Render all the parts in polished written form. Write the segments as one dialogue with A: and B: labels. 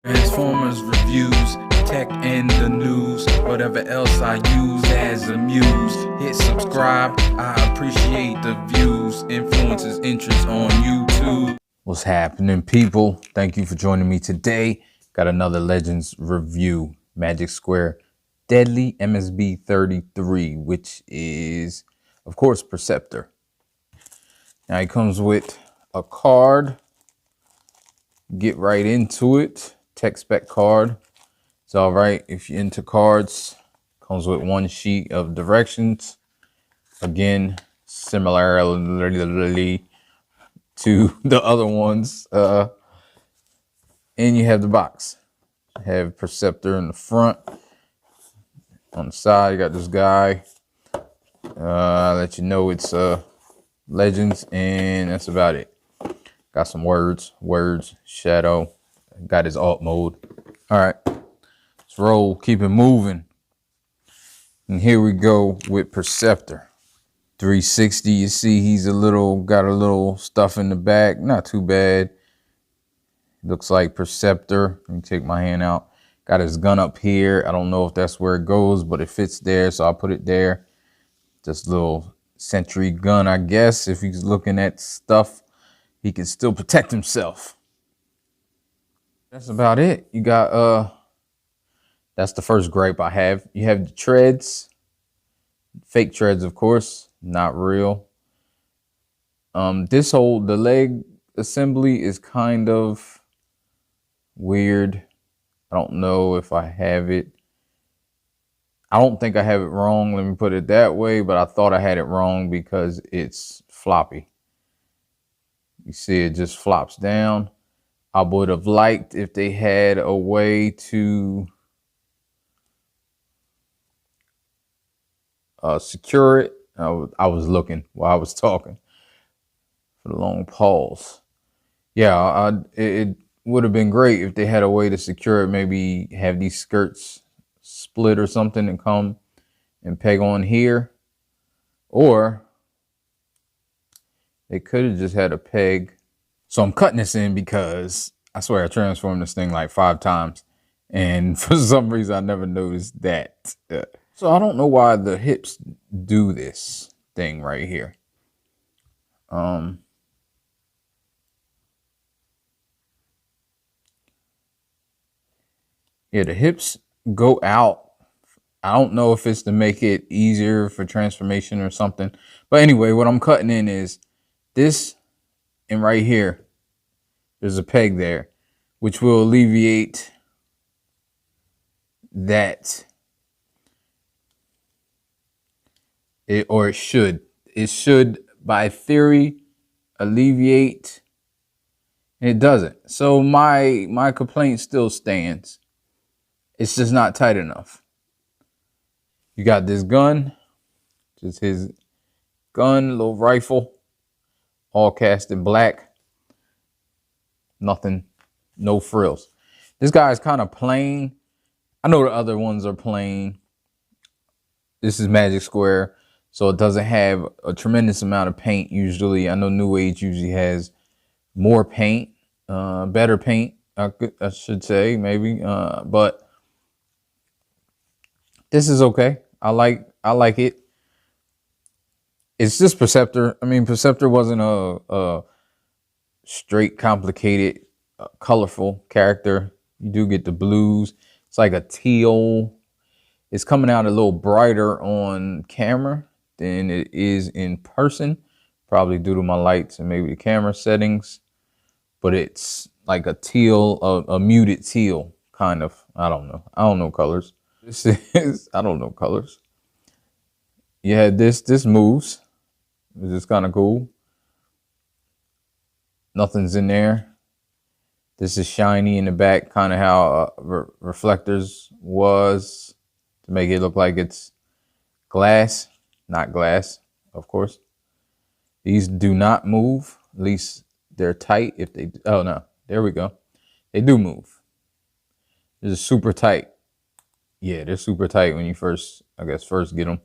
A: Transformers reviews, tech and the news, whatever else I use as a muse. Hit subscribe, I appreciate the views. Influences interest on YouTube. What's happening, people? Thank you for joining me today. Got another Legends review. Magic Square Deadly MS-B33, which is, of course, Perceptor. Now he comes with a card. Get right into it. Tech spec card. It's all right if you're into cards. Comes with one sheet of directions. Again, similarly to the other ones. And you have the box. You have Perceptor in the front. On the side, you got this guy. I'll let you know it's Legends, and that's about it. Got some words, shadow. Got his alt mode. All right, let's roll, keep it moving. And here we go with Perceptor. 360, you see he's got a little stuff in the back. Not too bad. Looks like Perceptor. Let me take my hand out. Got his gun up here. I don't know if that's where it goes, but it fits there, so I'll put it there. Just a little sentry gun, I guess. If he's looking at stuff, he can still protect himself. That's about it. You got, that's the first gripe I have. You have the treads, fake treads, of course, not real. The leg assembly is kind of weird. I don't know if I have it. I don't think I have it wrong. Let me put it that way, but I thought I had it wrong because it's floppy. You see it just flops down. I would have liked if they had a way to secure it. I was looking while I was talking for the long pause. Yeah, it would have been great if they had a way to secure it. Maybe have these skirts split or something and come and peg on here. Or they could have just had a peg. So I'm cutting this in because I swear I transformed this thing like 5 times. And for some reason, I never noticed that. So I don't know why the hips do this thing right here. Yeah, the hips go out. I don't know if it's to make it easier for transformation or something. But anyway, what I'm cutting in is this, and right here, there's a peg there, which will alleviate that. It should, by theory, alleviate. And it doesn't. So my complaint still stands. It's just not tight enough. You got this gun, just his gun, little rifle, all cast in black. Nothing, no frills. This guy is kind of plain. I know the other ones are plain. This is Magic Square, so it doesn't have a tremendous amount of paint usually. I know New Age usually has more paint, better paint, I should say, maybe. But this is okay. I like it. It's just Perceptor. I mean, Perceptor wasn't a straight, complicated, colorful character. You do get the blues. It's like a teal. It's coming out a little brighter on camera than it is in person, probably due to my lights and maybe the camera settings. But it's like a teal, a muted teal, kind of. I don't know. I don't know colors. This is, I don't know colors. Yeah, this moves. This is kind of cool. Nothing's in there. This is shiny in the back, kind of how reflectors was, to make it look like it's glass, not glass, of course. These do not move. At least they're tight. If they, oh no, there we go. They do move. This is super tight. Yeah, they're super tight when you first get them.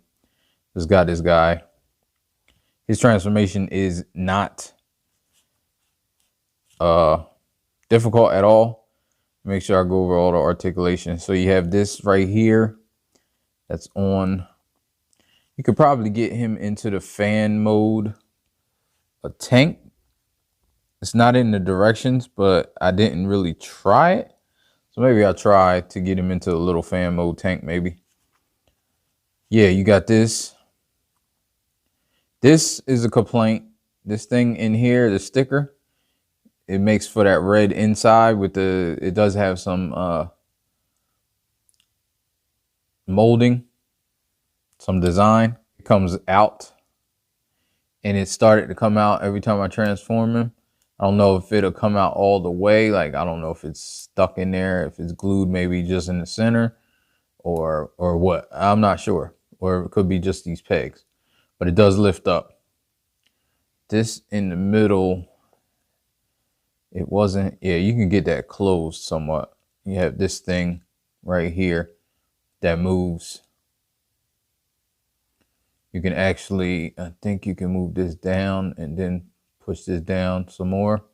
A: Just got this guy. His transformation is not difficult at all. make sure I go over all the articulation. So you have this right here that's on. You could probably get him into the fan mode, a tank. It's not in the directions, but I didn't really try it. So maybe I'll try to get him into a little fan mode tank maybe. Yeah, you got this. This is a complaint. This thing in here, the sticker, it makes for that red inside with the, it does have some molding, some design. It comes out, and it started to come out every time I transform him. I don't know if it'll come out all the way. Like, I don't know if it's stuck in there, if it's glued maybe just in the center or what. I'm not sure. Or it could be just these pegs, but it does lift up. This in the middle, it wasn't, yeah, you can get that closed somewhat. You have this thing right here that moves. You can actually, I think you can move this down and then push this down some more.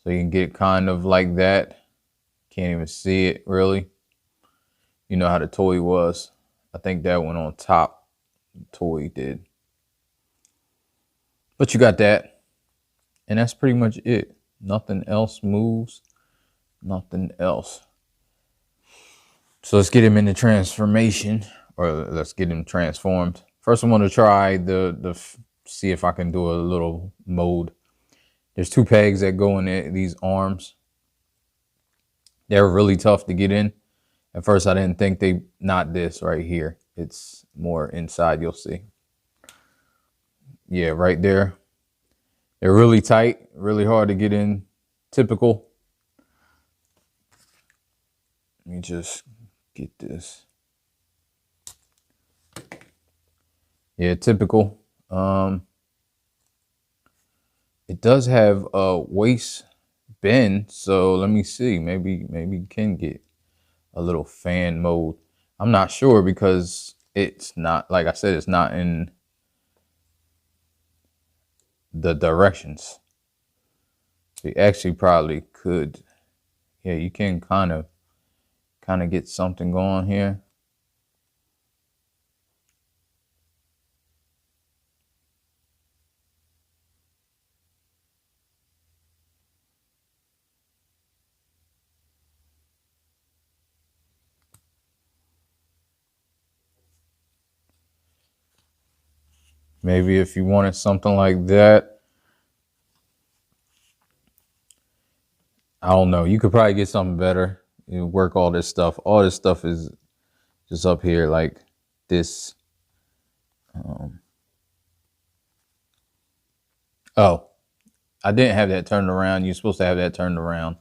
A: So you can get kind of like that. Can't even see it really. You know how the toy was. I think that went on top. The toy did. But you got that. And that's pretty much it. Nothing else moves. Nothing else. So let's get him into transformation, or let's get him transformed. First, I want to try see if I can do a little mode. There's 2 pegs that go in these arms. They're really tough to get in. At first, I didn't think not this right here. It's more inside, you'll see. Yeah, right there. They're really tight, really hard to get in. Typical. Let me just get this. Yeah, typical. It does have a waist bend, so let me see. Maybe you can get a little fan mode. I'm not sure because it's not, like I said, it's not in the directions. So you actually probably could, yeah, you can kind of get something going here. Maybe if you wanted something like that, I don't know. You could probably get something better. You work all this stuff. All this stuff is just up here like this. Oh, I didn't have that turned around. You're supposed to have that turned around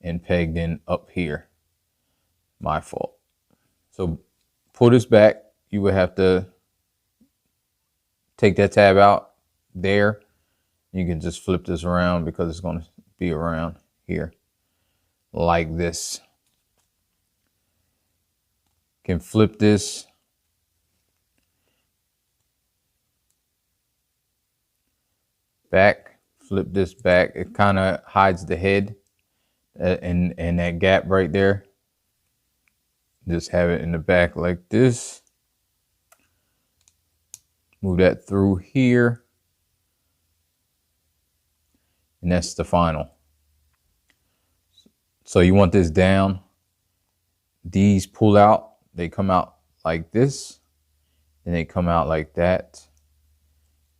A: and pegged in up here. My fault. So pull this back. You would have to take that tab out there. You can just flip this around because it's going to be around here like this. Can flip this. Back, flip this back. It kind of hides the head and that gap right there. Just have it in the back like this. Move that through here. And that's the final. So you want this down. These pull out. They come out like this. And they come out like that.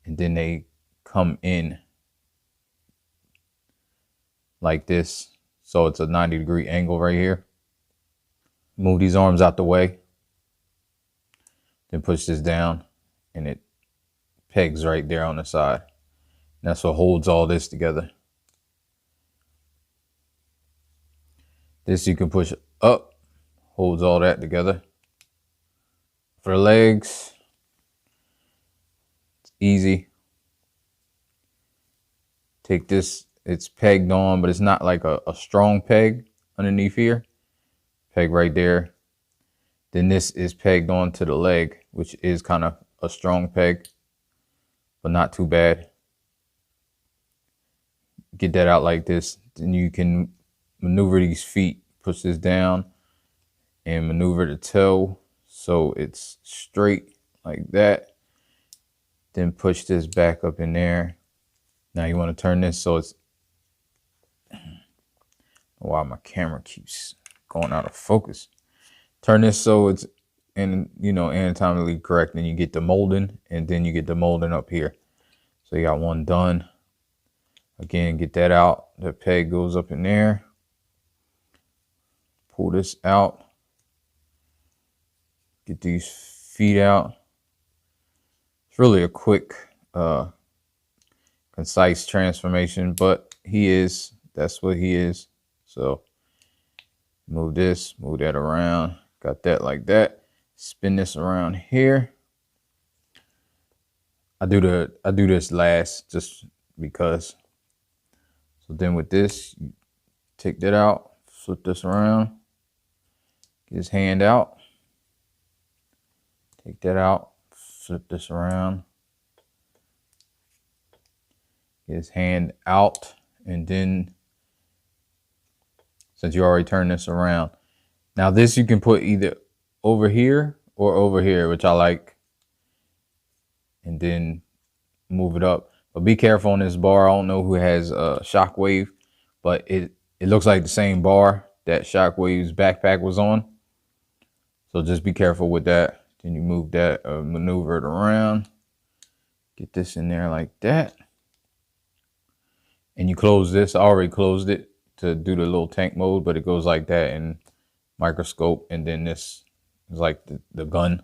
A: And then they come in like this. So it's a 90-degree angle right here. Move these arms out the way. Then push this down. And it pegs right there on the side. And that's what holds all this together. This you can push up, holds all that together. For the legs, it's easy. Take this, it's pegged on, but it's not like a strong peg underneath here. Peg right there. Then this is pegged onto the leg, which is kind of a strong peg, but not too bad. Get that out like this. Then you can maneuver these feet. Push this down and maneuver the toe so it's straight like that. Then push this back up in there. Now you want to turn this so it's, why my camera keeps going out of focus. Turn this so it's anatomically correct, and you get the molding, and then you get the molding up here. So you got one done. Again, get that out. The peg goes up in there. Pull this out. Get these feet out. It's really a quick, concise transformation, but that's what he is. So move this, move that around. Got that like that. Spin this around here. I do this last just because. So then with this, you take that out, flip this around, get his hand out. Take that out, flip this around. Get his hand out, and then since you already turned this around, now this you can put either over here or over here, which I like, and then move it up. But be careful on this bar. I don't know who has a Shockwave, but it looks like the same bar that Shockwave's backpack was on. So just be careful with that. Then you move that, maneuver it around. Get this in there like that. And you close this. I already closed it to do the little tank mode, but it goes like that in microscope. And then this is like the gun.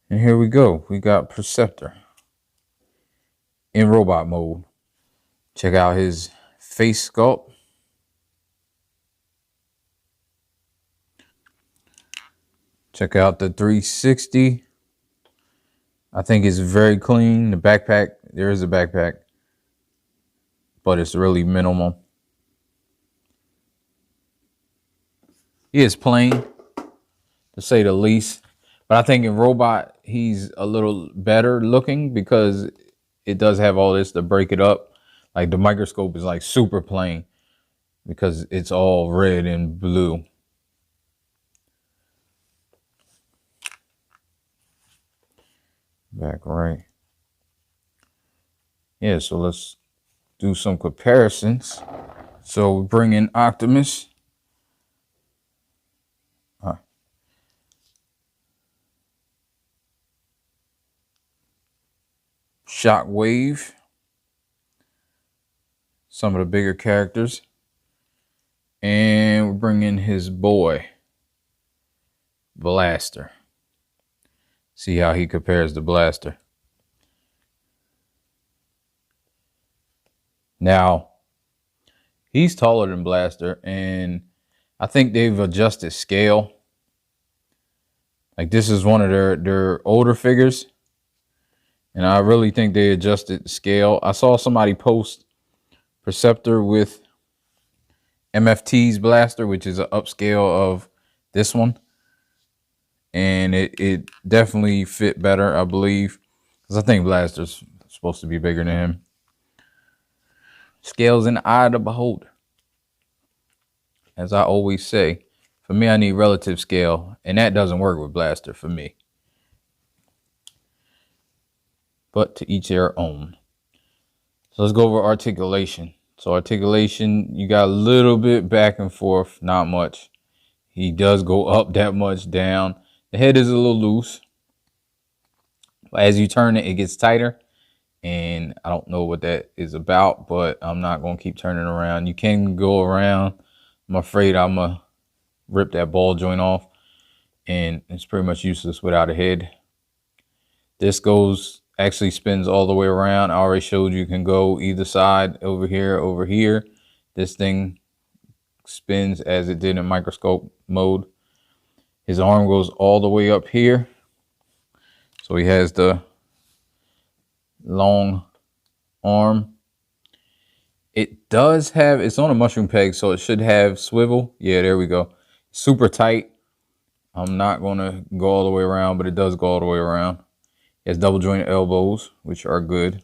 A: And here we go. We got Perceptor in robot mode. Check out his face sculpt. Check out the 360. I think it's very clean. The backpack, there is a backpack, but it's really minimal. He is plain, to say the least. But I think in robot, he's a little better looking because it does have all this to break it up. Like the microscope is like super plain because it's all red and blue. Back right. Yeah, so let's do some comparisons. So we bring in Optimus. Shockwave. Some of the bigger characters. And we bring in his boy, Blaster. See how he compares to Blaster. Now, he's taller than Blaster, and I think they've adjusted scale. Like this is one of their older figures, and I really think they adjusted the scale. I saw somebody post Perceptor with MFT's Blaster, which is an upscale of this one. And it definitely fit better, I believe, because I think Blaster's supposed to be bigger than him. Scale's in the eye of the beholder. As I always say, for me, I need relative scale, and that doesn't work with Blaster for me. But to each their own. So let's go over articulation. So articulation, you got a little bit back and forth, not much. He does go up that much, down. The head is a little loose. As you turn it, it gets tighter. And I don't know what that is about, but I'm not going to keep turning around. You can go around. I'm afraid I'm going to rip that ball joint off. And it's pretty much useless without a head. This actually spins all the way around. I already showed you can go either side, over here, over here. This thing spins as it did in microscope mode. His arm goes all the way up here. So he has the long arm. It does have, it's on a mushroom peg, so it should have swivel. Yeah, there we go. Super tight. I'm not going to go all the way around, but it does go all the way around. It has double jointed elbows, which are good.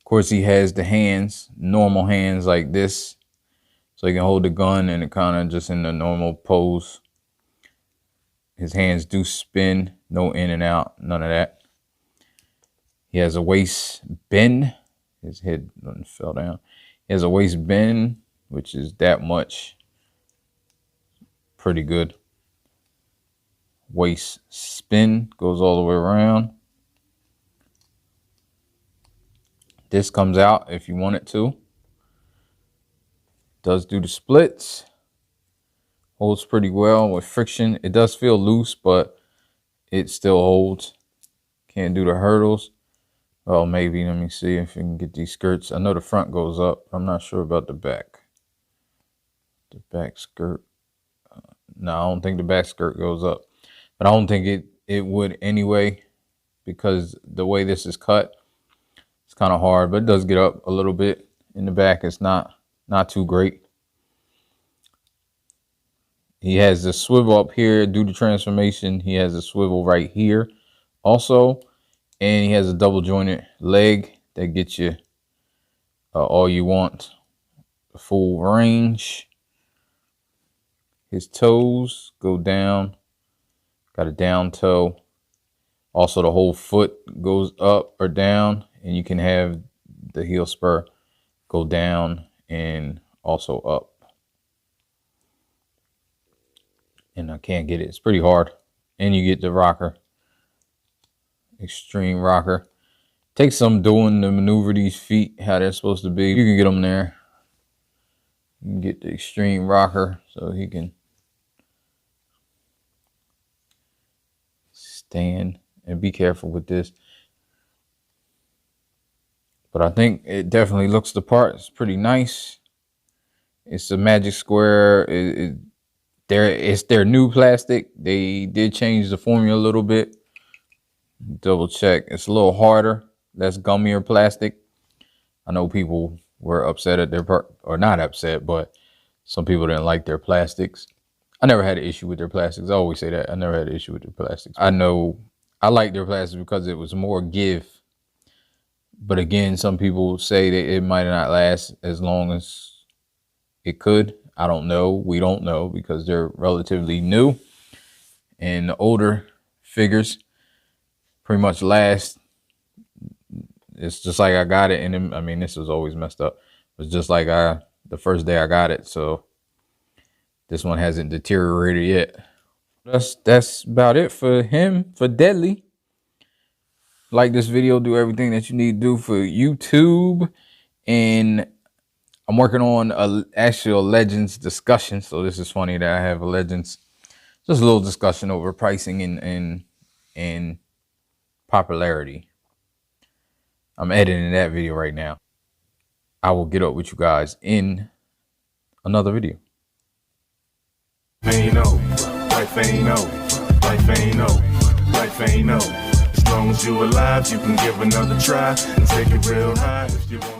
A: course, he has the hands, normal hands like this. So he can hold the gun and it kind of just in the normal pose. His hands do spin, no in and out, none of that. He has a waist bend. His head fell down. He has a waist bend, which is that much. Pretty good. Waist spin goes all the way around. This comes out if you want it to. Does do the splits. Holds pretty well with friction. It does feel loose, but it still holds. Can't do the hurdles. Well, maybe. Let me see if we can get these skirts. I know the front goes up. I'm not sure about the back. The back skirt. No, I don't think the back skirt goes up. But I don't think it would anyway, because the way this is cut, it's kind of hard. But it does get up a little bit. In the back, it's not too great. He has the swivel up here due to transformation. He has a swivel right here also. And he has a double jointed leg that gets you all you want. Full range. His toes go down. Got a down toe. Also, the whole foot goes up or down. And you can have the heel spur go down and also up. And I can't get it. It's pretty hard. And you get the rocker. Extreme rocker. Takes some doing to maneuver these feet how they're supposed to be. You can get them there. You can get the extreme rocker so he can stand. And be careful with this. But I think it definitely looks the part. It's pretty nice. It's a magic square. It's their new plastic. They did change the formula a little bit. Double check. It's a little harder. Less gummier plastic. I know people were upset at their part, or not upset, but some people didn't like their plastics. I never had an issue with their plastics. I always say that. I never had an issue with their plastics. I know I like their plastics because it was more give. But again, some people say that it might not last as long as it could. I don't know. We don't know because they're relatively new. And the older figures pretty much last. It's just like I got it. And I mean, this was always messed up. It was just like the first day I got it. So this one hasn't deteriorated yet. That's about it for him, for Deadly. Like this video, do everything that you need to do for YouTube. And I'm working on a actual Legends discussion. So this is funny that I have a Legends, just a little discussion over pricing and popularity. I'm editing that video right now. I will get up with you guys in another video.
B: Life ain't over, life ain't over, life ain't over, life ain't over. As long as you alive, you can give another try and take it real high if you want.